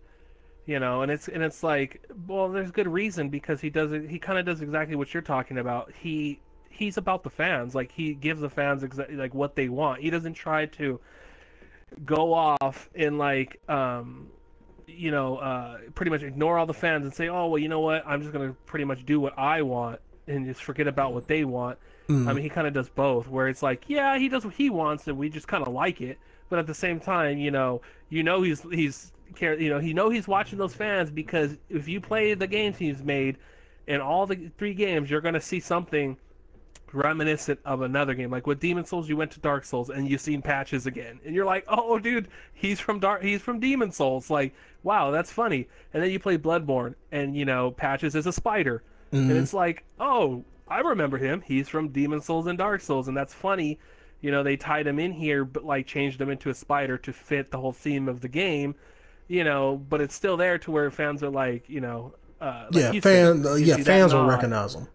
you know, and it's like, well, there's good reason, because he kind of does exactly what you're talking about. He's about the fans. Like, he gives the fans exactly like what they want. He doesn't try to go off and like you know, pretty much ignore all the fans and say, oh, well, you know what, I'm just gonna pretty much do what I want and just forget about what they want. I mean, he kind of does both, where it's like, yeah, he does what he wants and we just kind of like it, but at the same time, you know he's he's watching those fans, because if you play the games he's made in all the 3 games, you're gonna see something reminiscent of another game. Like with Demon Souls, you went to Dark Souls and you've seen Patches again, and you're like, oh, dude, he's from Demon Souls. Like, wow, that's funny. And then you play Bloodborne, and you know, Patches is a spider, and it's like, oh, I remember him. He's from Demon Souls and Dark Souls, and that's funny. You know, they tied him in here, but like changed him into a spider to fit the whole theme of the game. You know, but it's still there to where fans are like, you know, like fans will recognize him.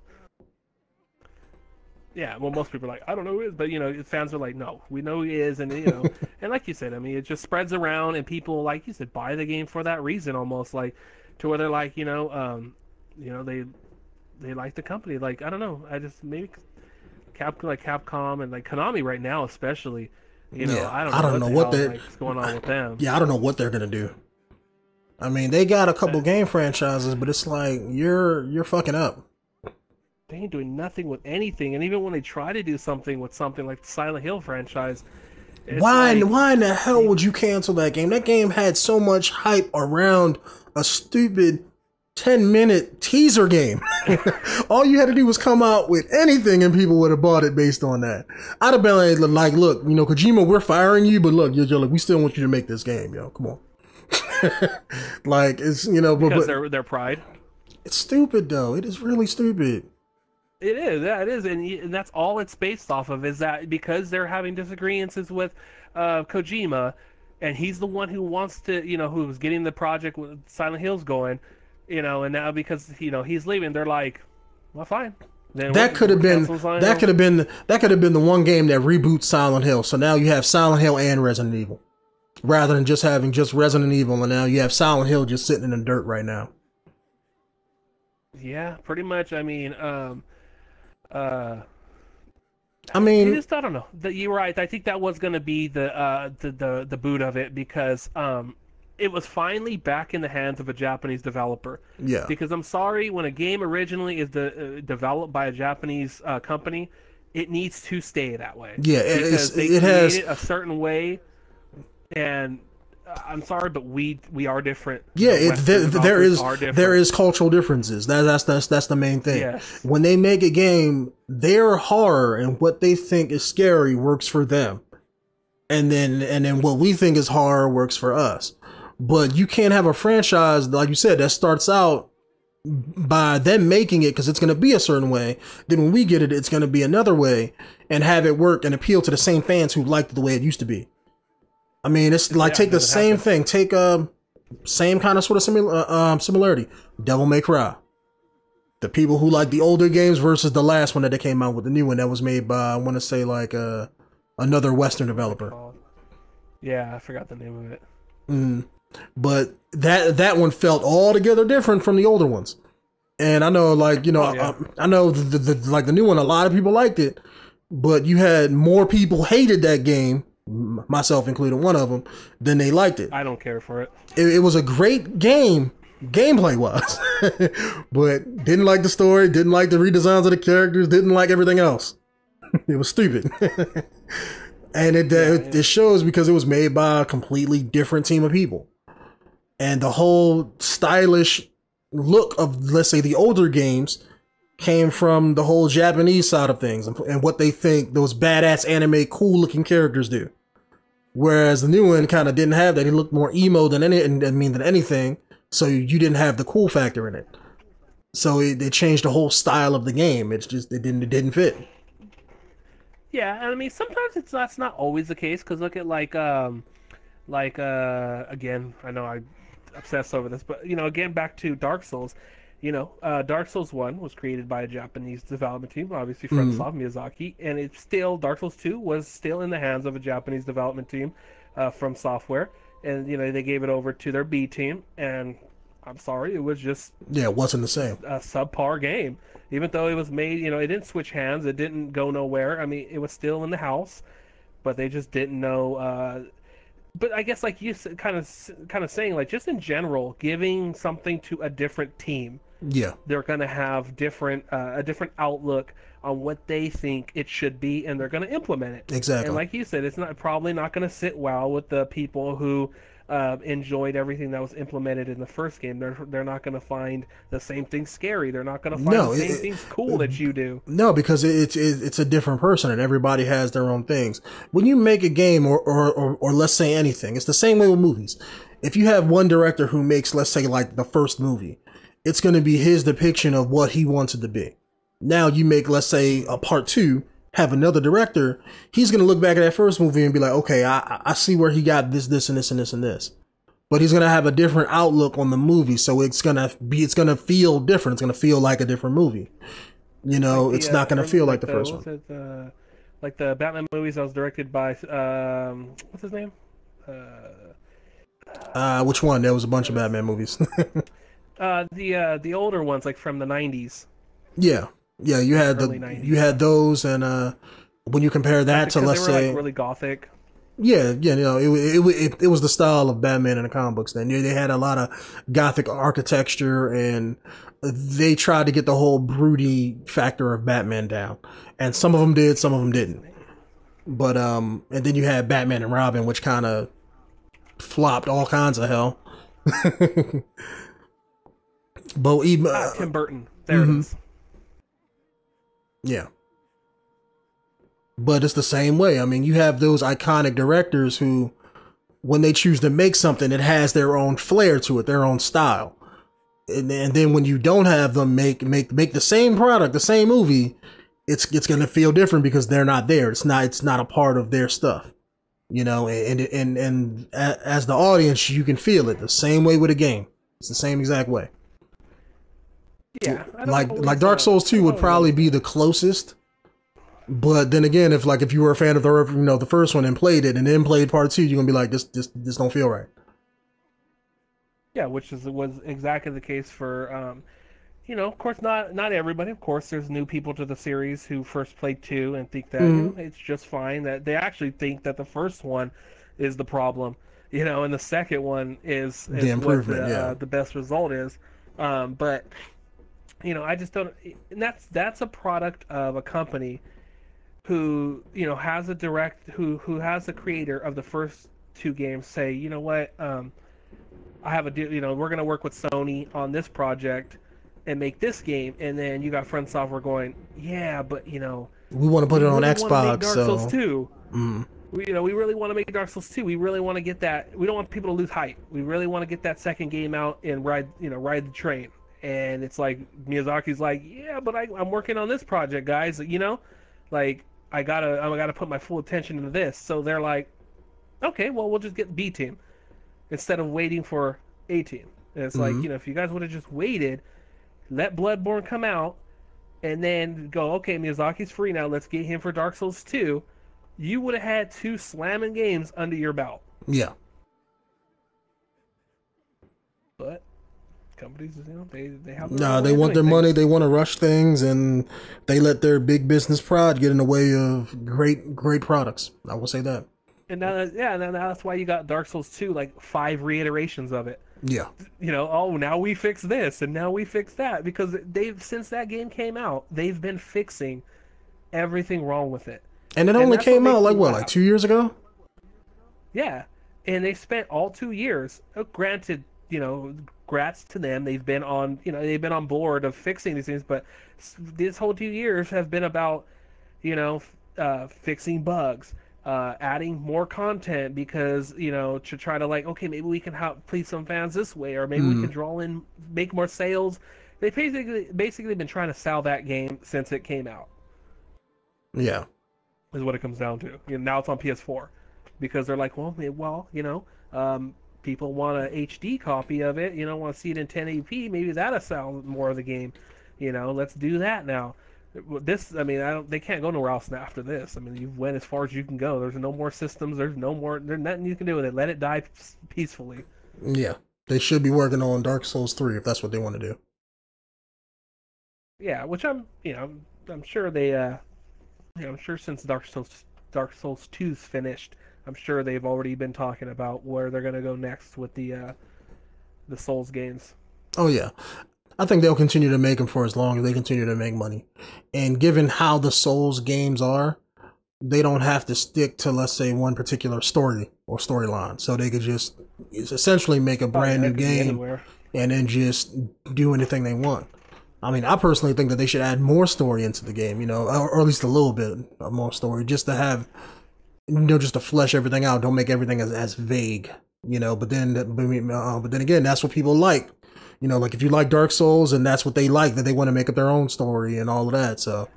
Yeah, well, most people are like, I don't know who he is, but fans are like, no, we know who he is, and and like you said, I mean, it just spreads around, and people, like you said, buy the game for that reason, almost like to where they're like, they like the company, like I don't know, I just maybe Capcom and like Konami right now, especially, Yeah, I don't know what the hell, they're like, going on with them. yeah, I don't know what they're gonna do. I mean, they got a couple game franchises, but it's like you're fucking up. They ain't doing nothing with anything, and even when they try to do something with something like the Silent Hill franchise, Why in the hell would you cancel that game? That game had so much hype around a stupid 10-minute teaser game. All you had to do was come out with anything and people would have bought it based on that. I'd have been like, look, Kojima, we're firing you, but look, you're like, we still want you to make this game, come on. Like, it's, because their pride. It's stupid, though. It is really stupid. It is, yeah, it is, and that's all it's based off of, is that because they're having disagreements with Kojima, and he's the one who wants to, who was getting the project with Silent Hills going, and now because he's leaving, they're like, well, fine. Then that could have been the one game that reboots Silent Hill. So now you have Silent Hill and Resident Evil, rather than just having just Resident Evil, and now you have Silent Hill just sitting in the dirt right now. Yeah, pretty much. I mean, I don't know. You're right. I think that was going to be the boot of it, because it was finally back in the hands of a Japanese developer. Yeah. Because I'm sorry, when a game originally is developed by a Japanese company, it needs to stay that way. Yeah, because it has it a certain way, and I'm sorry, but we are different. Yeah, there is cultural differences. That's the main thing. Yes. When they make a game, their horror and what they think is scary works for them, and then what we think is horror works for us. But you can't have a franchise, like you said, that starts out by them making it because it's going to be a certain way. Then when we get it, it's going to be another way, and have it work and appeal to the same fans who liked it the way it used to be. I mean, it's like, take the same thing, take same kind of sort of similarity. Devil May Cry. The people who like the older games versus the last one that they came out with, the new one that was made by, I want to say, like another Western developer. Yeah, I forgot the name of it. But that one felt altogether different from the older ones. And I know, like, I know the new one, a lot of people liked it, but you had more people hated that game, myself included, one of them, than they liked it. I don't care for it. It was a great game, gameplay wise, but didn't like the story, didn't like the redesigns of the characters, didn't like everything else. It was stupid. And it shows because it was made by a completely different team of people. And the whole stylish look of, let's say, the older games came from the whole Japanese side of things and what they think those badass anime cool looking characters do. Whereas the new one kind of didn't have that. It looked more emo than anything. So you didn't have the cool factor in it. So they changed the whole style of the game. It didn't fit. Yeah, and I mean, sometimes that's not always the case, because look at again, I know I obsess over this, but again, back to Dark Souls. Dark Souls 1 was created by a Japanese development team, obviously from Miyazaki, and it's still, Dark Souls 2 was still in the hands of a Japanese development team from Software, and they gave it over to their B team, and I'm sorry, it was just it wasn't the same. A subpar game. Even though it was made, it didn't switch hands, it didn't go nowhere. I mean, it was still in the house, but they just didn't know. But I guess, like you kind of saying, like, just in general, giving something to a different team, they're gonna have a different outlook on what they think it should be, and they're gonna implement it. Exactly. And like you said, it's probably not gonna sit well with the people who enjoyed everything that was implemented in the first game. They're not going to find the same things scary. They're not going to find the same things cool that you do. No, because it's a different person, and everybody has their own things. When you make a game, or let's say anything, it's the same way with movies. If you have one director who makes, let's say, like the first movie, it's going to be his depiction of what he wants it to be. Now you make, let's say, a part 2. Have another director, he's going to look back at that first movie and be like, okay, I see where he got this, and this, and this, and this. But he's going to have a different outlook on the movie. So it's going to feel different. It's going to feel like a different movie. You Like know, the it's not going to early, feel like like the the first what was one. it like the Batman movies that was directed by what's his name? Uh, Which one? There was a bunch of uh, Batman movies. the older ones like from the 90s, Yeah, yeah. early You 90s. had those, and when you compare Like that to, because they let's were like say, really gothic. yeah, yeah, you know, it was the style of Batman in the comic books. Then they had a lot of gothic architecture, and they tried to get the whole broody factor of Batman down. And some of them did, some of them What's his didn't. name? But and then you had Batman and Robin, which kind of flopped all kinds of hell. But even Tim Burton. There it mhm, is. yeah. But it's the same way. I mean, you have those iconic directors who, when they choose to make something, it has their own flair to it, their own style. And then when you don't have them make the same product, the same movie, it's gonna feel different because they're not there. It's not a part of their stuff. You know, and as the audience, you can feel it the same way with a game. It's the same exact way. Yeah, I don't Like always. Dark Souls I 2 don't would always probably be understand. the closest. But then again, if you were a fan of the first one and played it and then played part 2, you're gonna be like, this don't feel right. Yeah, which was exactly the case for of course not everybody. Of course, there's new people to the series who first played two and think that Mm-hmm. it's just fine. That they actually think that the first one is the problem, and the second one The is what improvement, yeah. the best result is. But I just don't. And that's a product of a company who has a direct who has the creator of the first two games say, you know what, I have a deal. We're gonna work with Sony on this project and make this game, and then you got Front Software going, yeah, but We want to put we it on really want to make Xbox, Dark Souls so 2. mm, We really want to make Dark Souls 2. We really want to get that. We don't want people to lose hype. We really want to get that second game out and ride the train. And it's like Miyazaki's like, yeah, but I'm working on this project, guys. Like I gotta put my full attention into this. So they're like, okay, well we'll just get B team instead of waiting for A team. And it's like, mm, if you guys would have just waited, let Bloodborne come out, and then go, okay, Miyazaki's free now. Let's get him for Dark Souls 2. You would have had two slamming games under your belt. yeah. But companies, they have their Nah, own way they of want doing their money, things. they want to rush things, and they let their big business pride get in the way of great products. I will say that. And now, yeah, and now that's why you got Dark Souls 2, like 5 reiterations of it. Yeah. Oh, now we fix this and now we fix that, because they've since that game came out, they've been fixing everything wrong with it. And it And only that's what came out makes me like what, like laugh. 2 years ago? Yeah, and they spent all 2 years. Granted, grats to them. They've been on board of fixing these things, but this whole 2 years have been about, fixing bugs, adding more content because to try to like, okay, maybe we can help please some fans this way, or maybe we can Mm, draw in, make more sales. They basically been trying to sell that game since it came out. yeah. Is what it comes down to. Now it's on PS4 because they're like, people want a HD copy of it. Want to see it in 1080p. Maybe that'll sell more of the game. Let's do that now. This, I mean, I don't. They can't go nowhere else now after this. I mean, you've went as far as you can go. There's no more systems. There's no more. There's nothing you can do with it. Let it die peacefully. Yeah. They should be working on Dark Souls 3 if that's what they want to do. Yeah, which I'm sure they. I'm sure since Dark Souls 2's finished, I'm sure they've already been talking about where they're gonna go next with the Souls games. Oh yeah. I think they'll continue to make them for as long as they continue to make money. And given how the Souls games are, they don't have to stick to, let's say, one particular story or storyline. So they could just essentially make a Oh yeah, brand new that could be game anywhere. and then just do anything they want. I mean, I personally think that they should add more story into the game, or at least a little bit of more story, just to have, just to flesh everything out. Don't make everything as vague, but then again, that's what people like. Like if you like Dark Souls and that's what they like, that they want to make up their own story and all of that. So,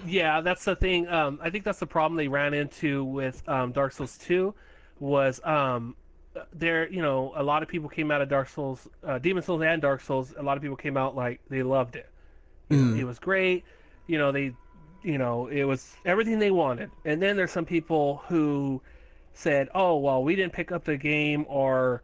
Yeah, that's the thing. I think that's the problem they ran into with Dark Souls 2 was a lot of people came out of Dark Souls, Demon Souls and Dark Souls. A lot of people came out like they loved it. It mm, was great. they, it was everything they wanted. And then there's some people who said, "Oh, well, we didn't pick up the game, or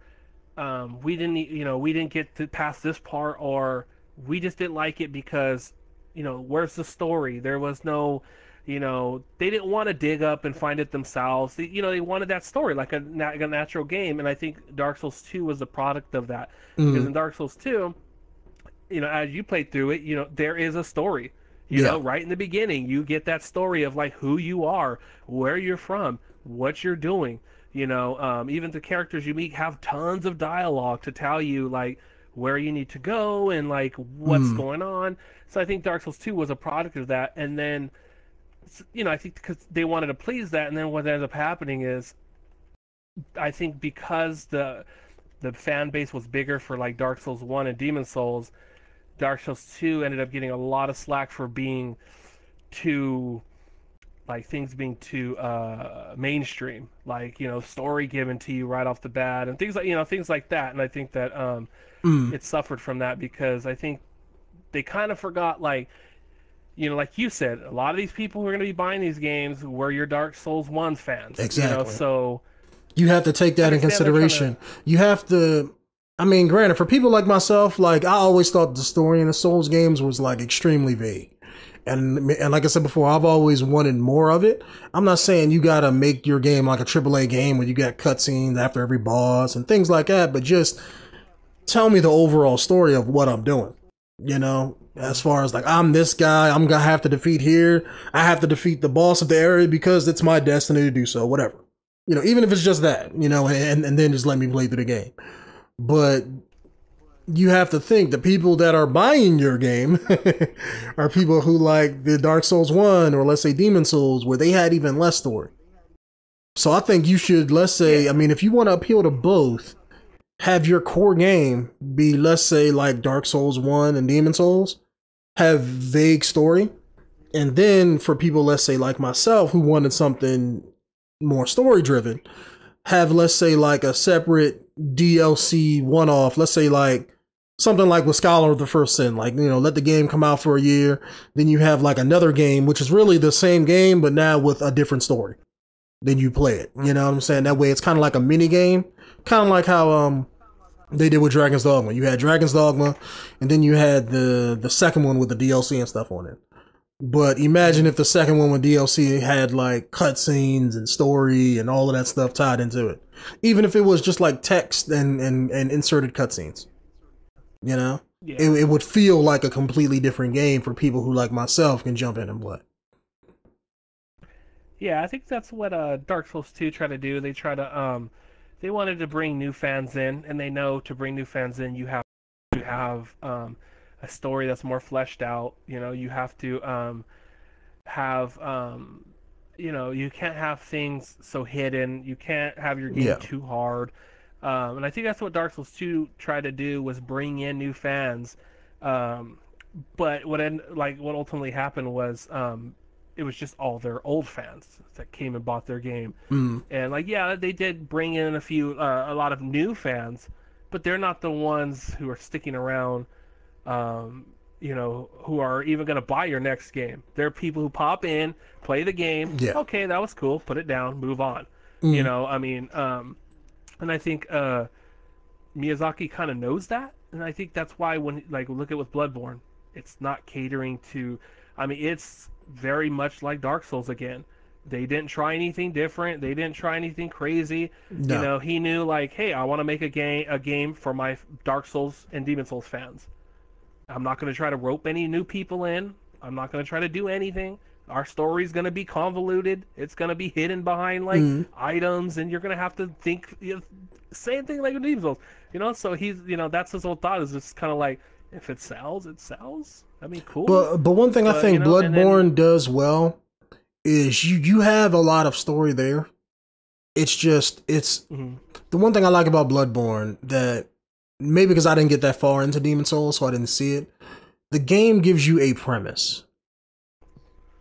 we didn't get to past this part, or we just didn't like it because, where's the story? There was no, they didn't want to dig up and find it themselves. They wanted that story like a natural game." And I think Dark Souls 2 was the product of that, because in Dark Souls 2, as you played through it, there is a story. Right in the beginning, you get that story of like who you are, where you're from, what you're doing. Even the characters you meet have tons of dialogue to tell you like where you need to go and like what's going on. So I think Dark Souls 2 was a product of that. And then, I think because they wanted to please that, and then what ended up happening is, I think because the fan base was bigger for like Dark Souls 1 and Demon Souls, Dark Souls 2 ended up getting a lot of slack for being too, like, things being too mainstream, like, story given to you right off the bat and things like that. And I think that it suffered from that, because I think they kind of forgot, like, like you said, a lot of these people who are going to be buying these games were your Dark Souls 1 fans. Exactly. So you have to take that in consideration. You have to, I mean, granted, for people like myself, like, I always thought the story in the Souls games was like extremely vague. And like I said before, I've always wanted more of it. I'm not saying you got to make your game like a AAA game where you got cutscenes after every boss and things like that, but just tell me the overall story of what I'm doing. As far as like, I'm this guy, I'm going to have to defeat here. I have to defeat the boss of the area because it's my destiny to do so, whatever. Even if it's just that, and then just let me play through the game. But you have to think the people that are buying your game are people who like the Dark Souls 1 or let's say Demon Souls, where they had even less story. So I think you should, let's say, I mean, if you want to appeal to both, have your core game be, let's say, like Dark Souls 1 and Demon Souls, have vague story. And then for people, let's say, like myself, who wanted something more story driven, have, let's say, like a separate DLC one-off, let's say like something like with Scholar of the First Sin, like, let the game come out for a year, then you have like another game, which is really the same game, but now with a different story. Then you play it, you know what I'm saying? That way it's kind of like a mini game, kind of like how they did with Dragon's Dogma. You had Dragon's Dogma, and then you had the second one with the DLC and stuff on it. But imagine if the second one with DLC had like cutscenes and story and all of that stuff tied into it. Even if it was just like text and inserted cutscenes. Yeah. It would feel like a completely different game for people who like myself can jump in and play. Yeah, I think that's what Dark Souls 2 tried to do. They try to they wanted to bring new fans in, and they know to bring new fans in you have to have a story that's more fleshed out. You have to have you can't have things so hidden. You can't have your game too hard. And I think that's what Dark Souls 2 tried to do, was bring in new fans. But what ultimately happened was it was just all their old fans that came and bought their game. And they did bring in a lot of new fans, but they're not the ones who are sticking around. Who are even going to buy your next game. They're people who pop in, play the game. Yeah. Okay, that was cool. Put it down, move on. And I think Miyazaki kind of knows that, and I think that's why when look at with Bloodborne, it's not catering to. It's very much like Dark Souls again. They didn't try anything different. They didn't try anything crazy. No. He knew hey, I want to make a game for my Dark Souls and Demon Souls fans. I'm not going to try to rope any new people in. I'm not going to try to do anything. Our story's going to be convoluted. It's going to be hidden behind items, and you're going to have to think same thing like with Demon Souls. So he's that's his whole thought, is just kind of if it sells, it sells. Cool. But one thing I think Bloodborne does well is you have a lot of story there. It's just the one thing I like about Bloodborne, that maybe because I didn't get that far into Demon Souls, so I didn't see it. The game gives you a premise.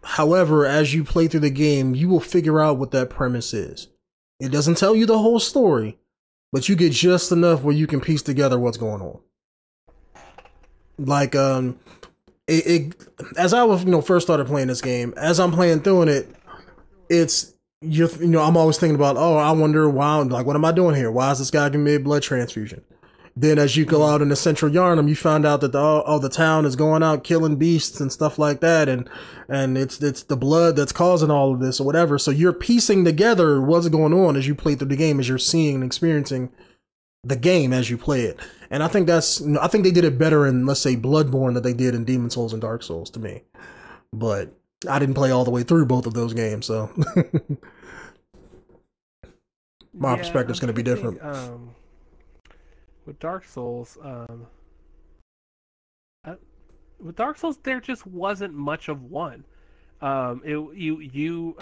However, as you play through the game, you will figure out what that premise is. It doesn't tell you the whole story, but you get just enough where you can piece together what's going on. as I was, first started playing this game, as I'm playing through it, it's I'm always thinking about, oh, I wonder why, like, what am I doing here? Why is this guy giving me a blood transfusion? Then as you go out in the central Yharnam, you find out that the town is going out killing beasts and stuff like that, and it's the blood that's causing all of this or whatever. So you're piecing together what's going on as you play through the game, as you're seeing and experiencing the game as you play it. And I think they did it better in, let's say, Bloodborne than they did in Demon Souls and Dark Souls to me. But I didn't play all the way through both of those games, so my perspective's going to be different. With Dark Souls, there just wasn't much of one. You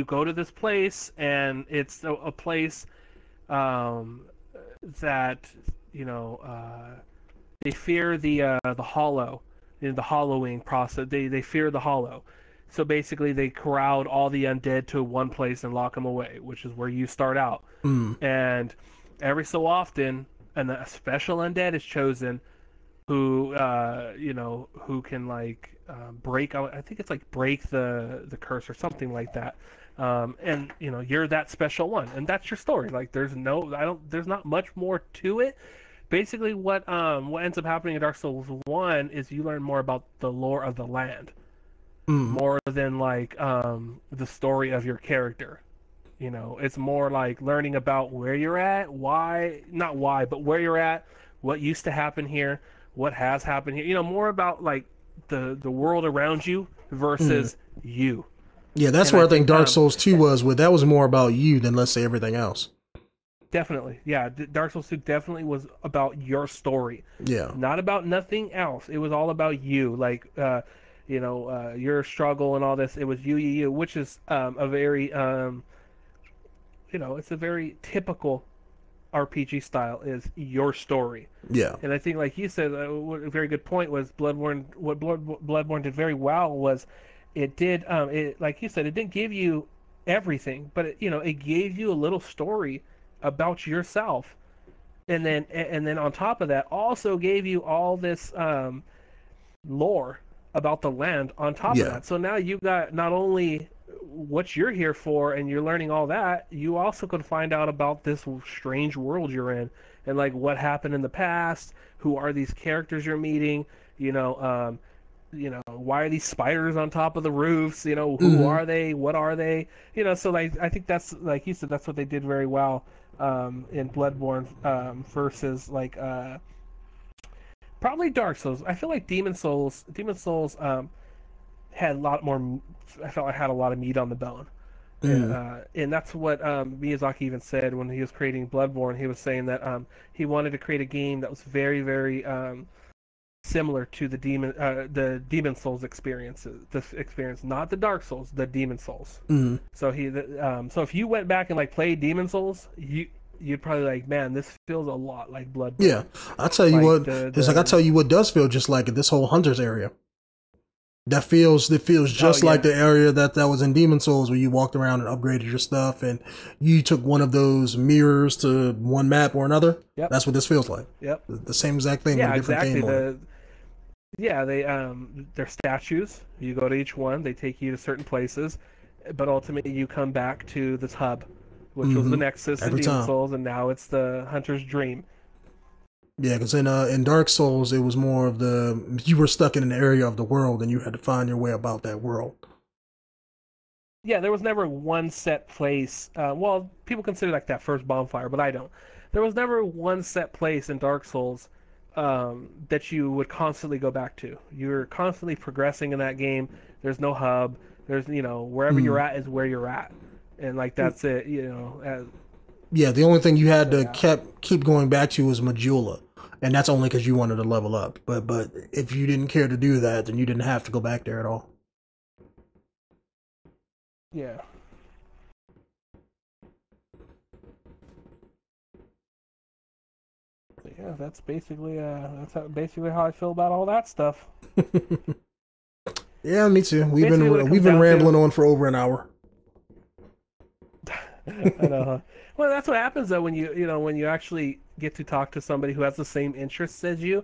go to this place, and it's a place that they fear the hollow, the hollowing process. They fear the hollow. So basically, they crowd all the undead to one place and lock them away, which is where you start out. And every so often, a special undead is chosen who can break. I think it's like break the curse or something like that. And you're that special one, and that's your story. Like there's not much more to it. Basically, what ends up happening in Dark Souls 1 is you learn more about the lore of the land, more than the story of your character. It's more like learning about where you're at, not why, but where you're at, what used to happen here, what has happened here. More about like the world around you versus you. Yeah, that's where I think Dark Souls 2 was. That was more about you than, let's say, everything else. Definitely, yeah. Dark Souls 2 definitely was about your story. Yeah. Not about nothing else. It was all about you. Your struggle and all this. It was you, which is a very it's a very typical RPG style, is your story. Yeah. And I think, like you said, a very good point was Bloodborne. What Bloodborne did very well was it did, like you said, it didn't give you everything, but it gave you a little story about yourself, and then on top of that, also gave you all this lore about the land on top of that. So now you got not only what you're here for, and you're learning all that, you also could find out about this strange world you're in, and like what happened in the past, who are these characters you're meeting, why are these spiders on top of the roofs, who are they, what are they, so I think that's, like you said, that's what they did very well in Bloodborne versus probably Dark Souls. I feel like Demon Souls had a lot more. I felt I had a lot of meat on the bone, and that's what Miyazaki even said when he was creating Bloodborne. He was saying that he wanted to create a game that was very, very similar to the Demon Souls experience, not the Dark Souls, the Demon Souls. So so if you went back and played Demon Souls, you'd probably man, this feels a lot like Bloodborne. Yeah, I'll tell you what. I'll tell you what does feel just like it. This whole Hunters area. It feels just like the area that was in Demon Souls, where you walked around and upgraded your stuff, and you took one of those mirrors to one map or another. Yep. That's what this feels like. Yep. The same exact thing. Yeah, with a different exactly. They're statues. You go to each one. They take you to certain places, but ultimately you come back to this hub, which was the Nexus in Demon Souls, and now it's the Hunter's Dream. Yeah, because in Dark Souls, it was more of you were stuck in an area of the world, and you had to find your way about that world. Yeah, there was never one set place. Well, people consider that first bonfire, but I don't. There was never one set place in Dark Souls that you would constantly go back to. You're constantly progressing in that game. There's no hub. There's wherever you're at is where you're at, and that's it. Yeah, the only thing you had to keep going back to was Majula, and that's only because you wanted to level up. But if you didn't care to do that, then you didn't have to go back there at all. Yeah. Yeah, that's basically how I feel about all that stuff. Yeah, me too. We've been rambling on for over an hour. I know. Huh? Well, that's what happens though when you actually get to talk to somebody who has the same interests as you.